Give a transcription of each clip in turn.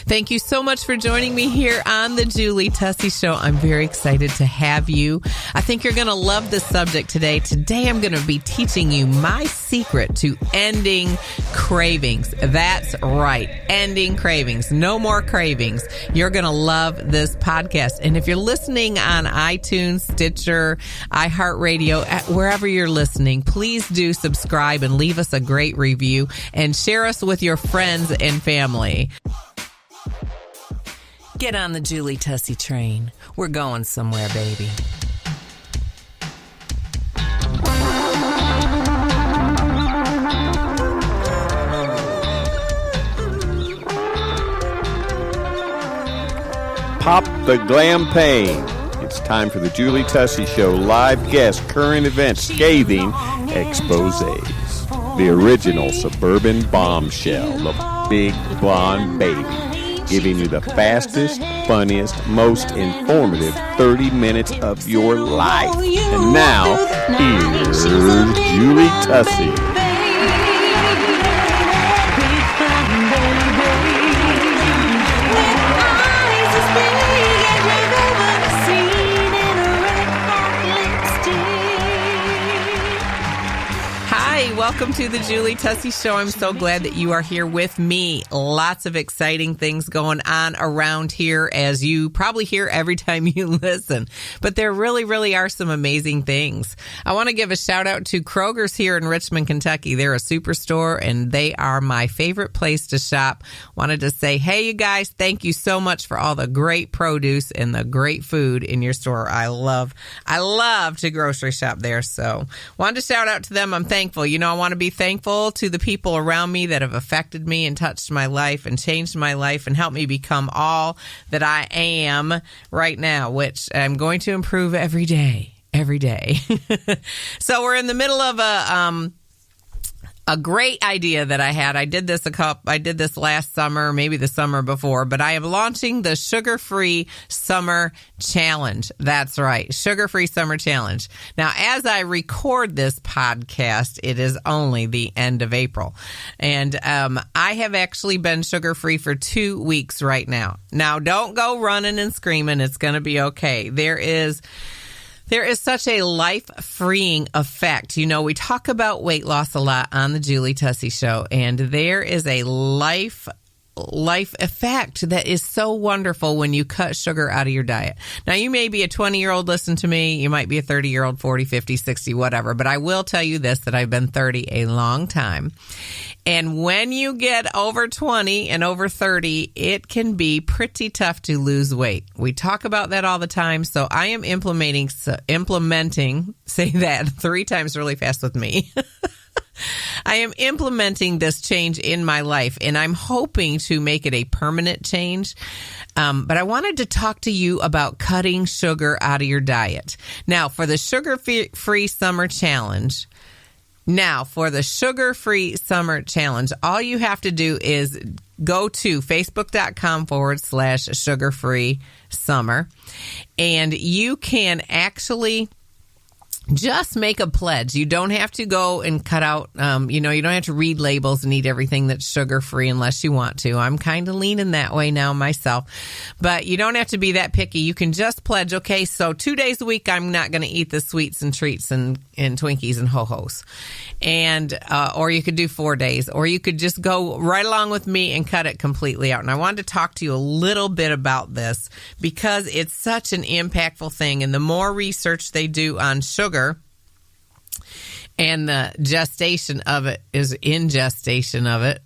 Thank you so much for joining me here on the Julie Tussey Show. I'm very excited to have you. I think you're going to love the subject today. Today, I'm going to be teaching you my secret to ending cravings. That's right. Ending cravings. No more cravings. You're going to love this podcast. And if you're listening on iTunes, Stitcher, iHeartRadio, wherever you're listening, please do subscribe and leave us a great review and share us with your friends and family. Get on the Julie Tussey train. We're going somewhere, baby. Pop the glam pain. It's time for the Julie Tussey Show live guest current event scathing exposés. The original suburban bombshell, the big blonde baby, giving you the fastest, funniest, most informative 30 minutes of your life. And now, here's Julie Tussey. Welcome to the Julie Tussey Show. I'm so glad that you are here with me. Lots of exciting things going on around here, as you probably hear every time you listen. But there really are some amazing things. I want to give a shout out to Kroger's here in Richmond, Kentucky. They're a superstore, and they are my favorite place to shop. Wanted to say, hey, you guys, thank you so much for all the great produce and the great food in your store. I love to grocery shop there. So wanted to shout out to them. I'm thankful. You know, I want to be thankful to the people around me that have affected me and touched my life and changed my life and helped me become all that I am right now, which I'm going to improve every day. So we're in the middle of a great idea that I had. I did this last summer, maybe the summer before, but I am launching the Sugar-Free Summer Challenge. That's right, Sugar-Free Summer Challenge. Now, as I record this podcast, it is only the end of April. And I have actually been sugar-free for 2 weeks right now. Now, don't go running and screaming. It's going to be okay. There is such a life-freeing effect. You know, we talk about weight loss a lot on the Julie Tussey Show, and there is a life effect that is so wonderful when you cut sugar out of your diet. Now, you may be a 20-year-old, listen to me. You might be a 30-year-old, 40, 50, 60, whatever. But I will tell you this, that I've been 30 a long time. And when you get over 20 and over 30, it can be pretty tough to lose weight. We talk about that all the time. So I am implementing, say that 3 times really fast with me. I am implementing this change in my life, and I'm hoping to make it a permanent change. But I wanted to talk to you about cutting sugar out of your diet. Now, for the Sugar-Free Summer Challenge, all you have to do is go to facebook.com/sugarfree-summer, and you can actually just make a pledge. You don't have to go and cut out, you don't have to read labels and eat everything that's sugar-free unless you want to. I'm kind of leaning that way now myself. But you don't have to be that picky. You can just pledge, okay, so 2 days a week I'm not going to eat the sweets and treats and Twinkies and Ho-Hos. And or you could do 4 days. Or you could just go right along with me and cut it completely out. And I wanted to talk to you a little bit about this because it's such an impactful thing. And the more research they do on sugar, and the ingestation of it,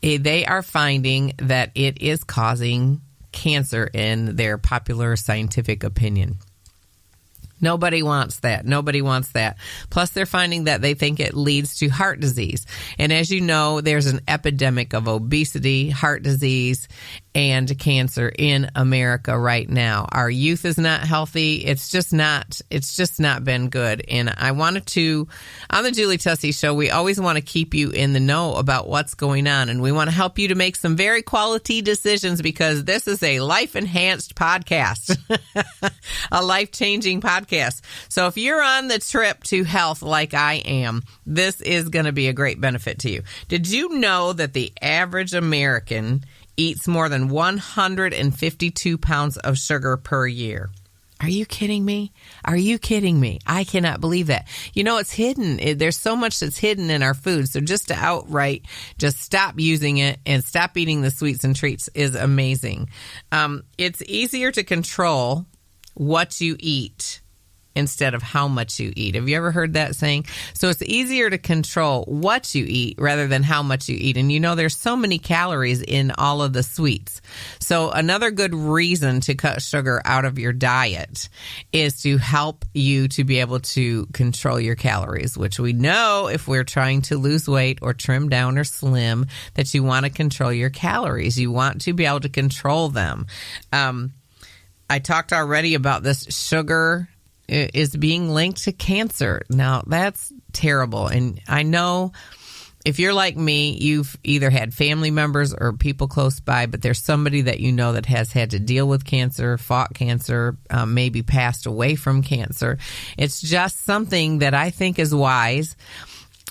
they are finding that it is causing cancer in their popular scientific opinion. Nobody wants that. Plus, they're finding that they think it leads to heart disease. And as you know, there's an epidemic of obesity, heart disease, and cancer in America right now. Our youth is not healthy. It's just not been good. And I wanted to, on the Julie Tussey Show, we always want to keep you in the know about what's going on. And we want to help you to make some very quality decisions because this is a life-enhanced podcast, a life-changing podcast. So if you're on the trip to health like I am, this is going to be a great benefit to you. Did you know that the average American eats more than 152 pounds of sugar per year. Are you kidding me? Are you kidding me? I cannot believe that. You know, it's hidden. There's so much that's hidden in our food. So just to outright just stop using it and stop eating the sweets and treats is amazing. It's easier to control what you eat instead of how much you eat. Have you ever heard that saying? So it's easier to control what you eat rather than how much you eat. And you know, there's so many calories in all of the sweets. So another good reason to cut sugar out of your diet is to help you to be able to control your calories, which we know if we're trying to lose weight or trim down or slim, that you want to control your calories. You want to be able to control them. I talked already about this sugar is being linked to cancer. Now, that's terrible. And I know if you're like me, you've either had family members or people close by, but there's somebody that you know that has had to deal with cancer, fought cancer, maybe passed away from cancer. It's just something that I think is wise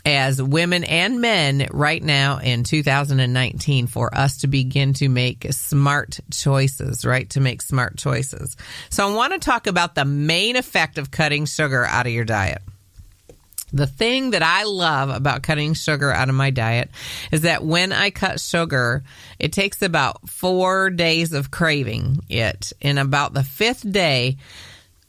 as women and men right now in 2019 for us to begin to make smart choices, right? To make smart choices. So I want to talk about the main effect of cutting sugar out of your diet. The thing that I love about cutting sugar out of my diet is that when I cut sugar, it takes about 4 days of craving it. And about the 5th day,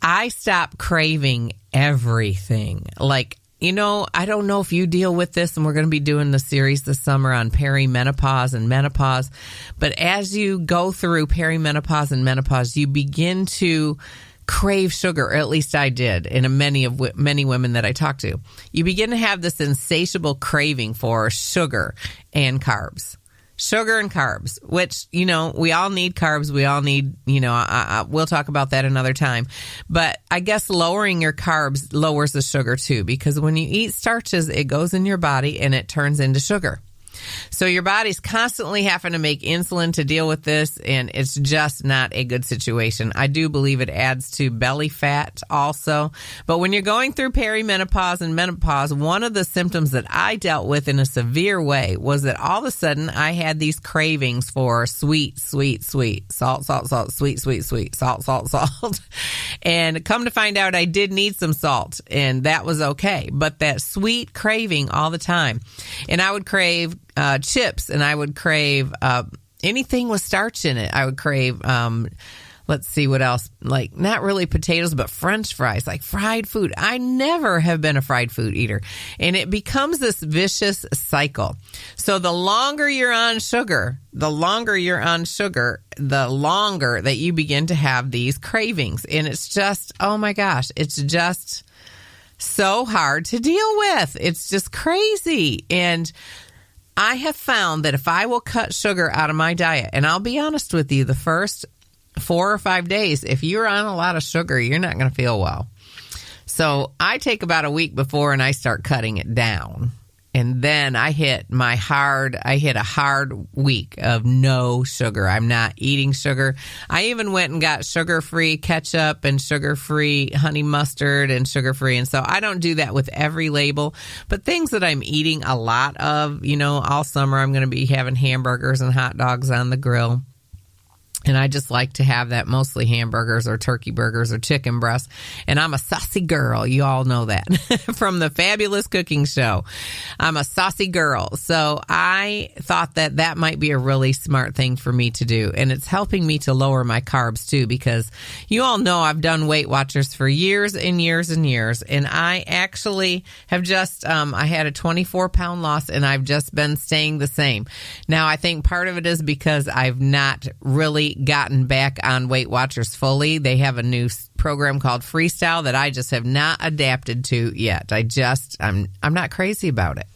I stop craving everything. Like, you know, I don't know if you deal with this, and we're going to be doing the series this summer on perimenopause and menopause. But as you go through perimenopause and menopause, you begin to crave sugar, or at least I did, and many women that I talk to. You begin to have this insatiable craving for sugar and carbs. Sugar and carbs, which, you know, we all need carbs. We all need, you know, we'll talk about that another time. But I guess lowering your carbs lowers the sugar too, because when you eat starches, it goes in your body and it turns into sugar. So your body's constantly having to make insulin to deal with this, and it's just not a good situation. I do believe it adds to belly fat also. But when you're going through perimenopause and menopause, one of the symptoms that I dealt with in a severe way was that all of a sudden I had these cravings for sweet, sweet, sweet, salt, salt, salt, sweet, sweet, sweet, salt, salt, salt. And come to find out I did need some salt, and that was okay. But that sweet craving all the time. And I would crave chips, and I would crave anything with starch in it. I would crave, let's see what else, like not really potatoes, but French fries, like fried food. I never have been a fried food eater. And it becomes this vicious cycle. So the longer you're on sugar, the longer that you begin to have these cravings. And it's just, oh my gosh, it's just so hard to deal with. It's just crazy. And I have found that if I will cut sugar out of my diet, and I'll be honest with you, the first 4 or 5 days, if you're on a lot of sugar, you're not going to feel well. So I take about a week before and I start cutting it down. And then I hit a hard week of no sugar. I'm not eating sugar. I even went and got sugar-free ketchup and sugar-free honey mustard and sugar-free. And so I don't do that with every label, but things that I'm eating a lot of, you know, all summer I'm going to be having hamburgers and hot dogs on the grill. And I just like to have that, mostly hamburgers or turkey burgers or chicken breasts. And I'm a saucy girl. You all know that from the Fabulous Cooking Show. I'm a saucy girl. So I thought that that might be a really smart thing for me to do. And it's helping me to lower my carbs too, because you all know I've done Weight Watchers for years and years and years. And I actually have just, I had a 24-pound loss, and I've just been staying the same. Now, I think part of it is because I've not really gotten back on Weight Watchers fully. They have a new program called Freestyle that I just have not adapted to yet. I'm not crazy about it.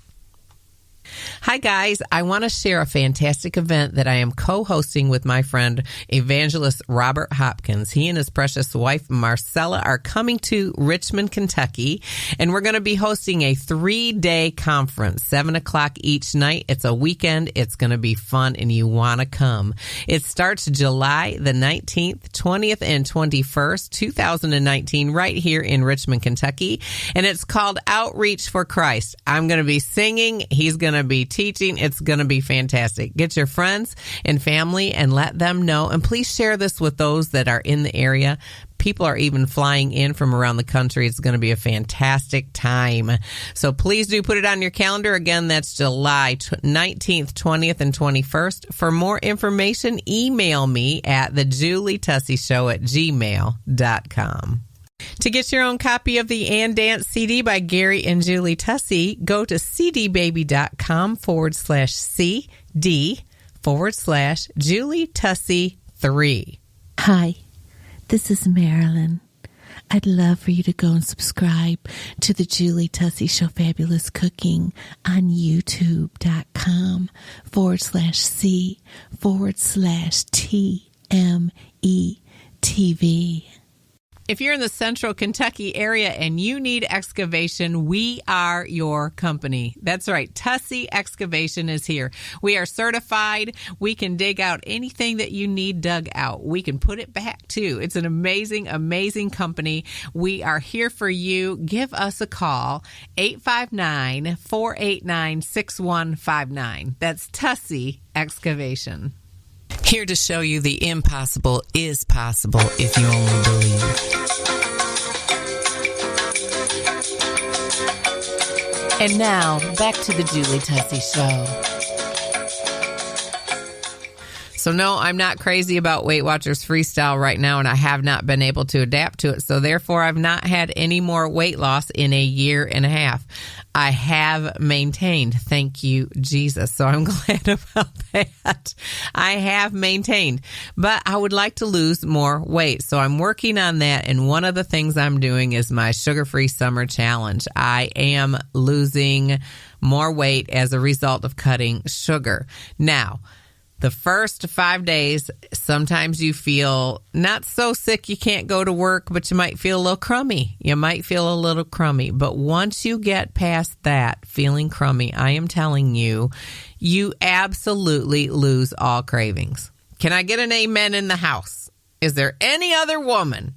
Hi guys, I want to share a fantastic event that I am co-hosting with my friend evangelist Robert Hopkins. He and his precious wife Marcella are coming to Richmond, Kentucky, and we're going to be hosting a 3-day conference, 7 o'clock each night. It's a weekend. It's going to be fun, and you want to come. It starts July the 19th, 20th, and 21st, 2019, right here in Richmond, Kentucky, and it's called Outreach for Christ. I'm going to be singing. He's going going to be teaching. It's going to be fantastic. Get your friends and family and let them know. And please share this with those that are in the area. People are even flying in from around the country. It's going to be a fantastic time. So please do put it on your calendar. Again, that's July 19th, 20th, and 21st. For more information, email me at thejulietusseyshow@gmail.com. To get your own copy of the And Dance CD by Gary and Julie Tussey, go to cdbaby.com/CD/Julie Tussey 3. Hi, this is Marilyn. I'd love for you to go and subscribe to the Julie Tussey Show Fabulous Cooking on youtube.com/C/TMETV. If you're in the central Kentucky area and you need excavation, we are your company. That's right. Tussey Excavation is here. We are certified. We can dig out anything that you need dug out. We can put it back too. It's an amazing, amazing company. We are here for you. Give us a call, 859-489-6159. That's Tussey Excavation. Here to show you the impossible is possible if you only believe. And now, back to the Julie Tussey Show. So no, I'm not crazy about Weight Watchers Freestyle right now, and I have not been able to adapt to it. So therefore, I've not had any more weight loss in a year and a half. I have maintained. Thank you, Jesus. So I'm glad about that. I have maintained, but I would like to lose more weight. So I'm working on that. And one of the things I'm doing is my sugar-free summer challenge. I am losing more weight as a result of cutting sugar. Now, the first 5 days, sometimes you feel not so sick you can't go to work, but you might feel a little crummy. But once you get past that, feeling crummy, I am telling you, you absolutely lose all cravings. Can I get an amen in the house? Is there any other woman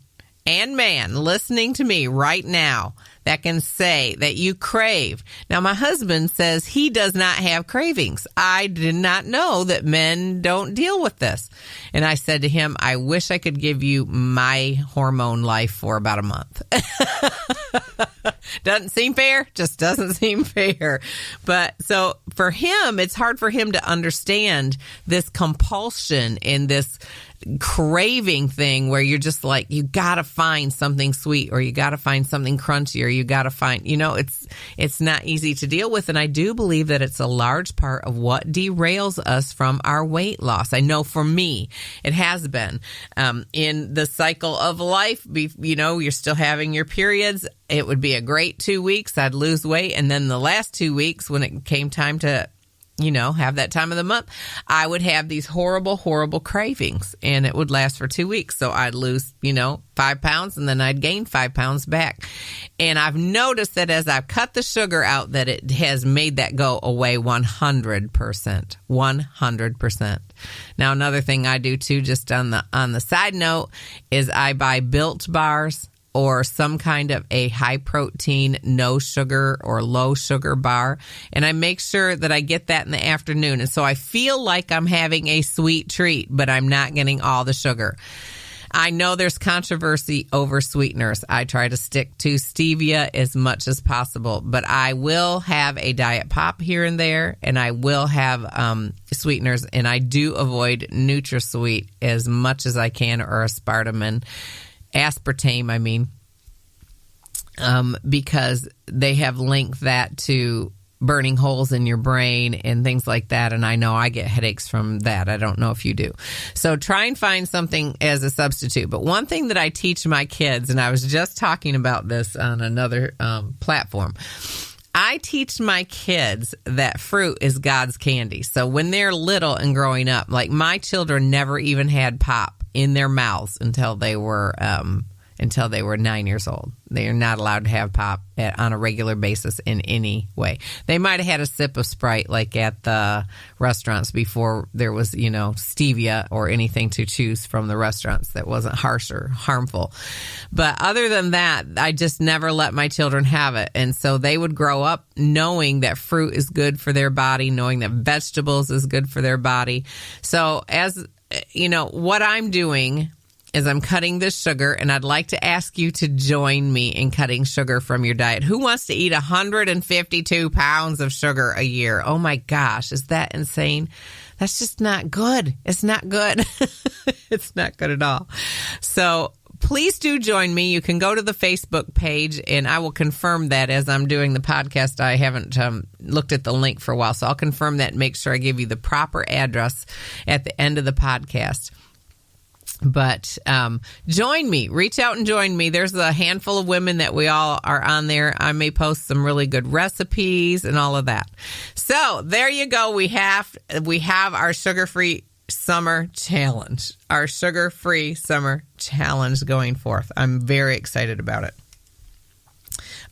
and man listening to me right now that can say that you crave? Now, my husband says he does not have cravings. I did not know that men don't deal with this. And I said to him, I wish I could give you my hormone life for about a month. Doesn't seem fair. Just doesn't seem fair. But so for him, it's hard for him to understand this compulsion and this craving thing where you're just like, you got to find something sweet, or you got to find something crunchy, or you got to find, it's not easy to deal with. And I do believe that it's a large part of what derails us from our weight loss. I know for me, it has been in the cycle of life. You're still having your periods. It would be a great 2 weeks. I'd lose weight. And then the last 2 weeks, when it came time to have that time of the month, I would have these horrible, horrible cravings, and it would last for 2 weeks. So I'd lose, 5 pounds, and then I'd gain 5 pounds back. And I've noticed that as I've cut the sugar out, that it has made that go away 100%. 100%. Now, another thing I do too, just on the side note, is I buy Built bars, or some kind of a high protein, no sugar or low sugar bar. And I make sure that I get that in the afternoon. And so I feel like I'm having a sweet treat, but I'm not getting all the sugar. I know there's controversy over sweeteners. I try to stick to stevia as much as possible, but I will have a diet pop here and there, and I will have sweeteners, and I do avoid NutraSweet as much as I can, or aspartame, because they have linked that to burning holes in your brain and things like that. And I know I get headaches from that. I don't know if you do. So try and find something as a substitute. But one thing that I teach my kids, and I was just talking about this on another platform, I teach my kids that fruit is God's candy. So when they're little and growing up, like my children never even had pop in their mouths until they were until they were 9 years old. They are not allowed to have pop on a regular basis in any way. They might have had a sip of Sprite like at the restaurants before there was, stevia or anything to choose from the restaurants that wasn't harsh or harmful. But other than that, I just never let my children have it. And so they would grow up knowing that fruit is good for their body, knowing that vegetables is good for their body. So what I'm doing is I'm cutting this sugar, and I'd like to ask you to join me in cutting sugar from your diet. Who wants to eat 152 pounds of sugar a year? Oh my gosh, is that insane? That's just not good. It's not good. It's not good at all. So please do join me. You can go to the Facebook page, and I will confirm that as I'm doing the podcast. I haven't looked at the link for a while, so I'll confirm that and make sure I give you the proper address at the end of the podcast. But join me. Reach out and join me. There's a handful of women that we all are on there. I may post some really good recipes and all of that. So there you go. We have our sugar-free summer challenge. Our sugar-free summer challenge going forth. I'm very excited about it.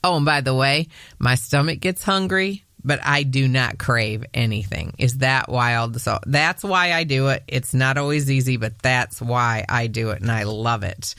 Oh, and by the way, my stomach gets hungry, but I do not crave anything. Is that wild? So that's why I do it. It's not always easy, but that's why I do it, and I love it.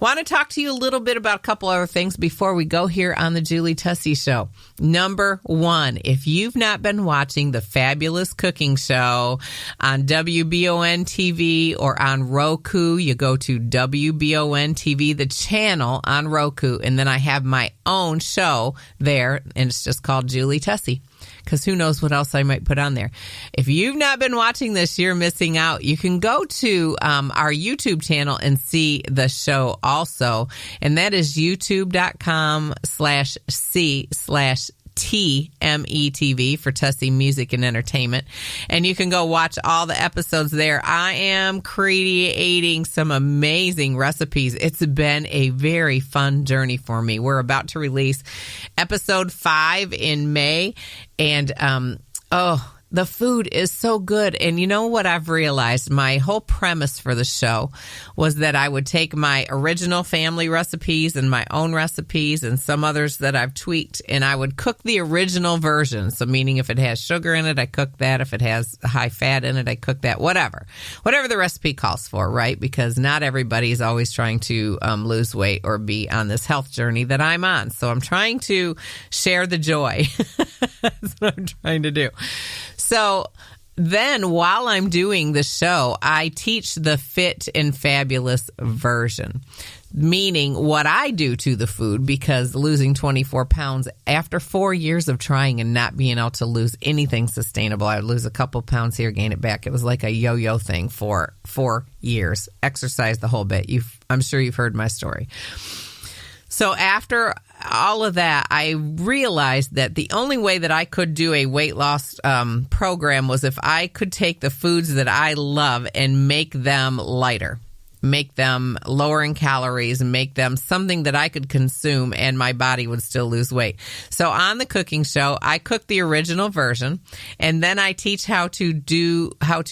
Want to talk to you a little bit about a couple other things before we go here on the Julie Tussey Show. Number one, if you've not been watching the Fabulous Cooking Show on WBON-TV or on Roku, you go to WBON-TV, the channel on Roku, and then I have my own show there, and it's just called Julie Tussey, because who knows what else I might put on there. If you've not been watching this, you're missing out. You can go to our YouTube channel and see the show also, and that is youtube.com/C/TMETV for Tussey Music and Entertainment. And you can go watch all the episodes there. I am creating some amazing recipes. It's been a very fun journey for me. We're about to release episode 5 in May. And, the food is so good. And you know what I've realized? My whole premise for the show was that I would take my original family recipes and my own recipes and some others that I've tweaked, and I would cook the original version. So meaning if it has sugar in it, I cook that. If it has high fat in it, I cook that. Whatever the recipe calls for, right? Because not everybody is always trying to lose weight or be on this health journey that I'm on. So I'm trying to share the joy. That's what I'm trying to do. So then while I'm doing the show, I teach the fit and fabulous version, meaning what I do to the food, because losing 24 pounds after 4 years of trying and not being able to lose anything sustainable, I would lose a couple pounds here, gain it back. It was like a yo-yo thing for 4 years. Exercise the whole bit. I'm sure you've heard my story. So after all of that, I realized that the only way that I could do a weight loss program was if I could take the foods that I love and make them lighter, make them lower in calories, and make them something that I could consume and my body would still lose weight. So on the cooking show, I cook the original version, and then I teach how to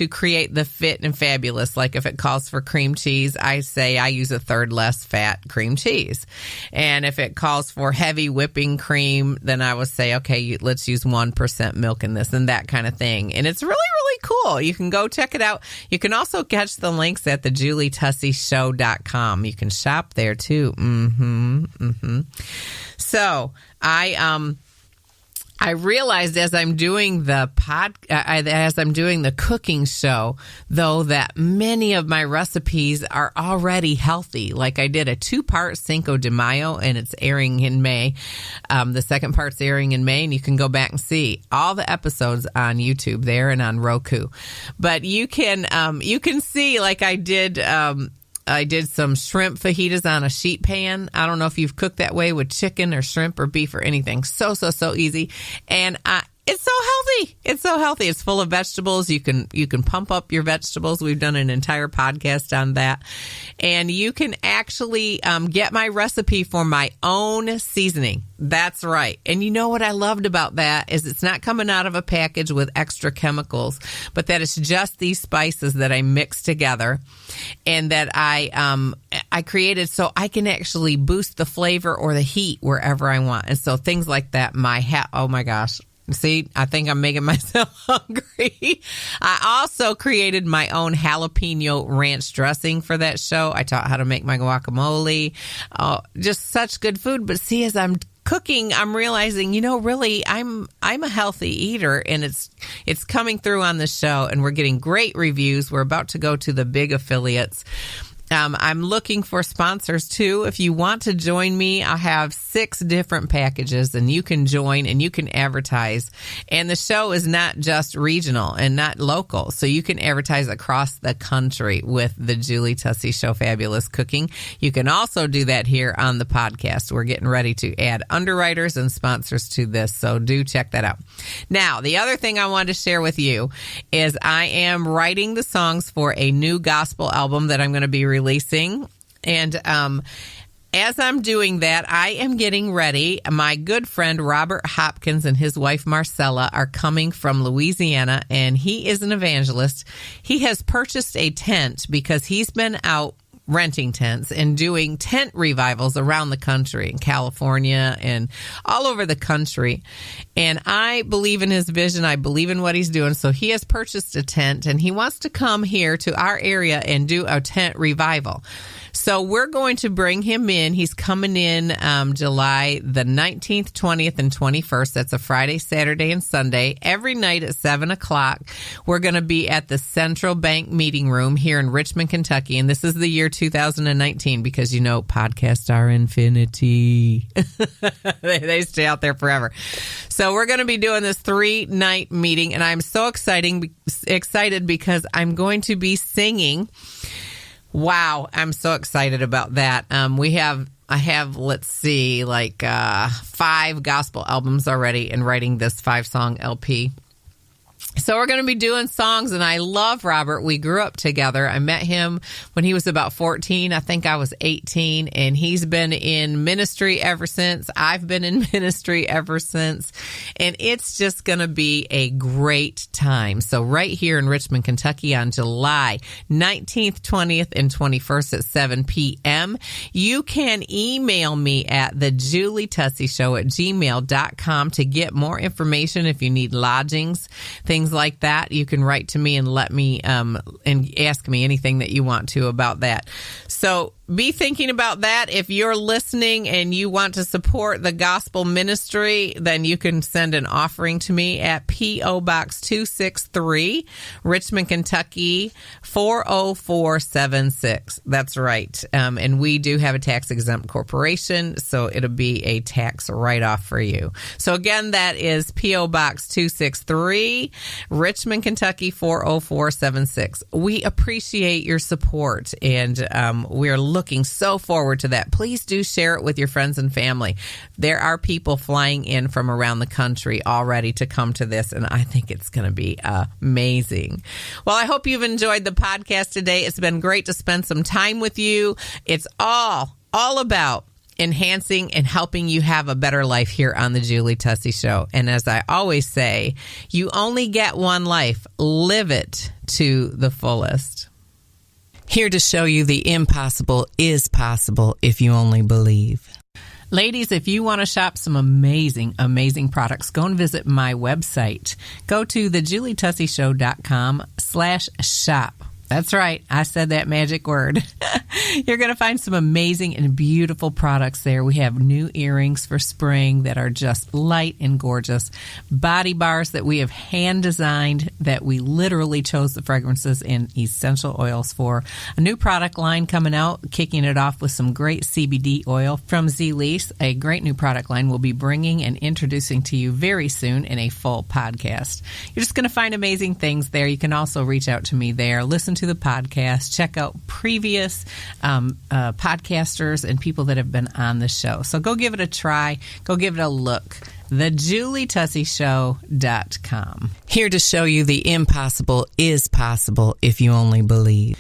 create the fit and fabulous. Like if it calls for cream cheese, I say I use a third less fat cream cheese. And if it calls for heavy whipping cream, then I would say, okay, let's use 1% milk in this and that kind of thing. And it's really, really cool. You can go check it out. You can also catch the links at thejulietusseyshow.com. You can shop there too. So I realized as I'm doing the cooking show, though, that many of my recipes are already healthy. Like I did a 2-part Cinco de Mayo, and it's airing in May. The second part's airing in May, and you can go back and see all the episodes on YouTube there and on Roku. But you can see, like I did some shrimp fajitas on a sheet pan. I don't know if you've cooked that way with chicken or shrimp or beef or anything. So easy. And It's so healthy. It's so healthy. It's full of vegetables. You can pump up your vegetables. We've done an entire podcast on that. And you can actually get my recipe for my own seasoning. That's right. And you know what I loved about that is it's not coming out of a package with extra chemicals, but that it's just these spices that I mix together and that I created so I can actually boost the flavor or the heat wherever I want. And so things like that, oh my gosh. See, I think I'm making myself hungry. I also created my own jalapeno ranch dressing for that show. I taught how to make my guacamole. Just such good food. But see, as I'm cooking, I'm realizing, really, I'm a healthy eater, and it's coming through on the show, and we're getting great reviews. We're about to go to the big affiliates. I'm looking for sponsors, too. If you want to join me, I have 6 different packages, and you can join and you can advertise. And the show is not just regional and not local, so you can advertise across the country with the Julie Tussey Show Fabulous Cooking. You can also do that here on the podcast. We're getting ready to add underwriters and sponsors to this, so do check that out. Now, the other thing I wanted to share with you is I am writing the songs for a new gospel album that I'm going to be releasing. And as I'm doing that, I am getting ready. My good friend Robert Hopkins and his wife Marcella are coming from Louisiana, and he is an evangelist. He has purchased a tent because he's been out renting tents and doing tent revivals around the country, in California and all over the country. And I believe in his vision. I believe in what he's doing. So he has purchased a tent, and he wants to come here to our area and do a tent revival. So we're going to bring him in. He's coming in July the 19th, 20th, and 21st. That's a Friday, Saturday, and Sunday. Every night at 7 o'clock, we're going to be at the Central Bank Meeting Room here in Richmond, Kentucky. And this is the year 2019 because, podcasts are infinity. They stay out there forever. So we're going to be doing this 3-night meeting, and I'm so excited because I'm going to be singing. Wow, I'm so excited about that. I have, let's see, 5 gospel albums already and writing this 5-song LP. So we're going to be doing songs, and I love Robert. We grew up together. I met him when he was about 14. I think I was 18, and he's been in ministry ever since. I've been in ministry ever since, and it's just going to be a great time. So right here in Richmond, Kentucky on July 19th, 20th, and 21st at 7 p.m. You can email me at thejulietusseyshow@gmail.com to get more information if you need lodgings, things like that. You can write to me and let me and ask me anything that you want to about that. So be thinking about that. If you're listening and you want to support the gospel ministry, then you can send an offering to me at P.O. Box 263, Richmond, Kentucky, 40476. That's right. And we do have a tax-exempt corporation, so it'll be a tax write-off for you. So again, that is P.O. Box 263, Richmond, Kentucky, 40476. We appreciate your support, and we're looking so forward to that. Please do share it with your friends and family. There are people flying in from around the country already to come to this, and I think it's going to be amazing. Well, I hope you've enjoyed the podcast today. It's been great to spend some time with you. It's all about enhancing and helping you have a better life here on the Julie Tussey Show. And as I always say, you only get one life. Live it to the fullest. Here to show you the impossible is possible if you only believe. Ladies, if you want to shop some amazing, amazing products, go and visit my website. Go to thejulietusseyshow.com/shop. That's right. I said that magic word. You're going to find some amazing and beautiful products there. We have new earrings for spring that are just light and gorgeous. Body bars that we have hand designed that we literally chose the fragrances and essential oils for. A new product line coming out, kicking it off with some great CBD oil from Z-Lease. A great new product line we'll be bringing and introducing to you very soon in a full podcast. You're just going to find amazing things there. You can also reach out to me there. Listen to the podcast, check out previous podcasters and people that have been on the show. So go give it a try. Go give it a look. thejulietusseyshow.com. Here to show you the impossible is possible if you only believe.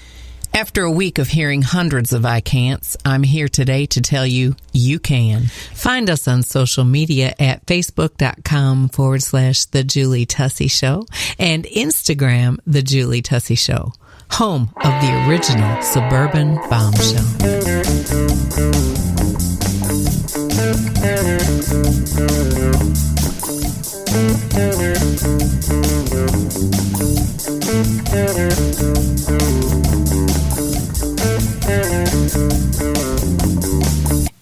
After a week of hearing hundreds of I can'ts, I'm here today to tell you you can. Find us on social media at facebook.com/The Julie Tussey Show and Instagram, The Julie Tussey Show, home of the original Suburban Bombshell.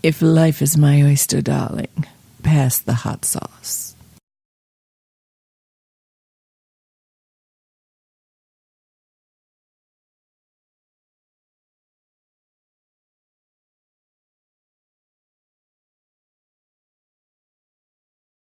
If life is my oyster, darling, pass the hot sauce.